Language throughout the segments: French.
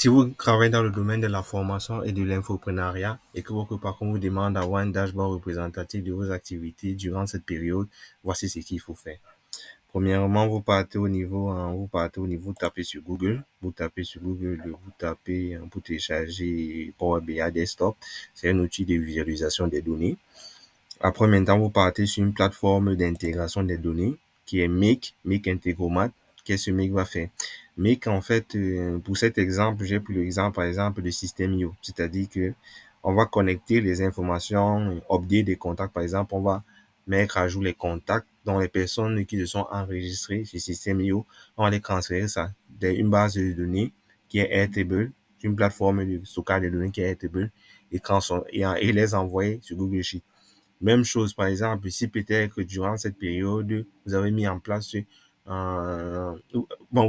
Si vous travaillez dans le domaine de la formation et de l'infoprenariat et que votre patron vous demande d'avoir un dashboard représentatif de vos activités durant cette période, voici ce qu'il faut faire. Premièrement, vous partez au niveau, vous tapez sur Google, vous tapez pour télécharger Power BI Desktop. C'est un outil de visualisation des données. Après, maintenant, vous partez sur une plateforme d'intégration des données qui est Make Integromat. Qu'est-ce que Make va faire? Make, en fait, pour cet exemple, j'ai pris l'exemple, par exemple, de System.io. C'est-à-dire que on va connecter les informations, update des contacts. Par exemple, on va mettre à jour les contacts dont les personnes qui se sont enregistrées sur System.io. On va les transférer ça d'une base de données qui est Airtable, une plateforme de stockage de données qui est Airtable et les envoyer sur Google Sheet. Même chose, par exemple, si peut-être que durant cette période, vous avez mis en place, vous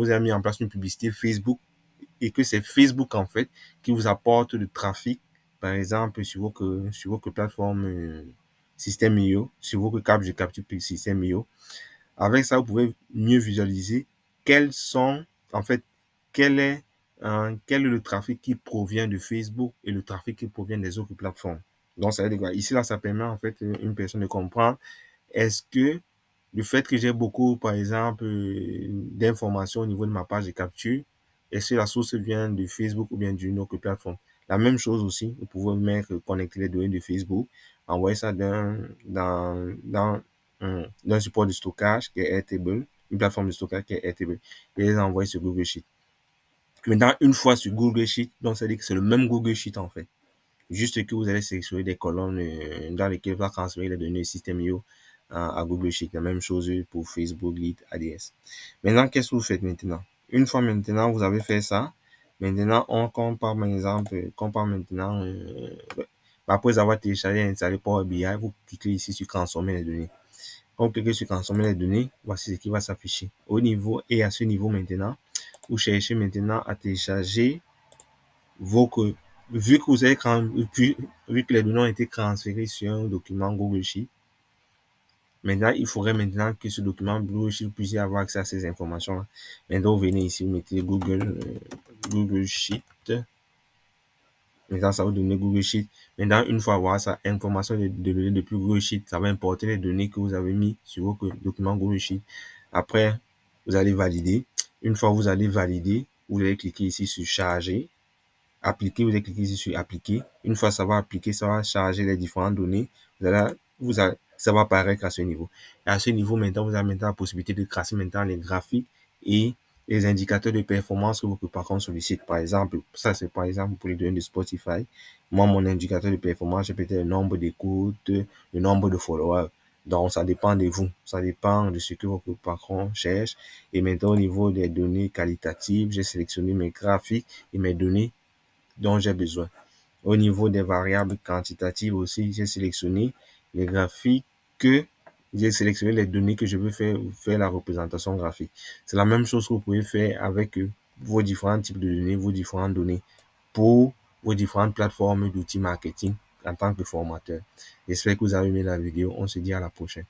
avez mis en place une publicité Facebook et que c'est Facebook, en fait, qui vous apporte le trafic, par exemple, sur votre plateforme System.io, sur votre câble de capture System.io. Avec ça, vous pouvez mieux visualiser quels sont, en fait, quel est, quel est le trafic qui provient de Facebook et le trafic qui provient des autres plateformes. Donc, ça veut dire quoi? Ici, là, ça permet, en fait, une personne de comprendre est-ce que le fait que j'ai beaucoup, par exemple, d'informations au niveau de ma page de capture, est-ce que la source vient de Facebook ou bien d'une autre plateforme? La même chose aussi, vous pouvez mettre, connecter les données de Facebook, envoyer ça d'un support de stockage qui est Airtable, une plateforme de stockage qui est Airtable, et les envoyer sur Google Sheet. Maintenant, une fois sur Google Sheet, donc ça veut dire que c'est le même Google Sheet en fait. Juste que vous allez sélectionner des colonnes dans lesquelles vous allez transférer les données System.io à Google Sheet. La même chose pour Facebook, Lead, ADS. Maintenant, qu'est-ce que vous faites maintenant? Une fois maintenant, vous avez fait ça. Maintenant, on compare, par exemple, après avoir téléchargé et installé Power BI, vous cliquez ici sur transformer les données. Quand vous cliquez sur transformer les données, voici ce qui va s'afficher. Au niveau et à ce niveau maintenant, vous cherchez maintenant à télécharger vos vu que vous avez vu que les données ont été transférées sur un document Google Sheet, maintenant, il faudrait maintenant que ce document Google Sheet puisse avoir accès à ces informations-là. Maintenant, vous venez ici, vous mettez Google Sheet. Maintenant, ça va vous donner Google Sheet. Maintenant, une fois avoir ça, information de données depuis Google Sheet, ça va importer les données que vous avez mis sur votre document Google Sheet. Après, vous allez valider. Une fois vous allez valider, vous allez cliquer ici sur charger. Appliquer, vous allez cliquer ici sur appliquer. Une fois ça va appliquer, ça va charger les différentes données. Ça va apparaître à ce niveau. Et à ce niveau, maintenant, vous avez maintenant la possibilité de tracer maintenant les graphiques et les indicateurs de performance que votre patron sollicite. Par exemple, ça c'est par exemple pour les données de Spotify. Moi, mon indicateur de performance, c'est peut-être le nombre d'écoutes, le nombre de followers. Donc, ça dépend de vous. Ça dépend de ce que votre patron cherche. Et maintenant, au niveau des données qualitatives, j'ai sélectionné mes graphiques et mes données dont j'ai besoin. Au niveau des variables quantitatives aussi, j'ai sélectionné les graphiques que j'ai sélectionné les données que je veux faire la représentation graphique. C'est la même chose que vous pouvez faire avec vos différents types de données, vos différentes données pour vos différentes plateformes d'outils marketing en tant que formateur. J'espère que vous avez aimé la vidéo. On se dit à la prochaine.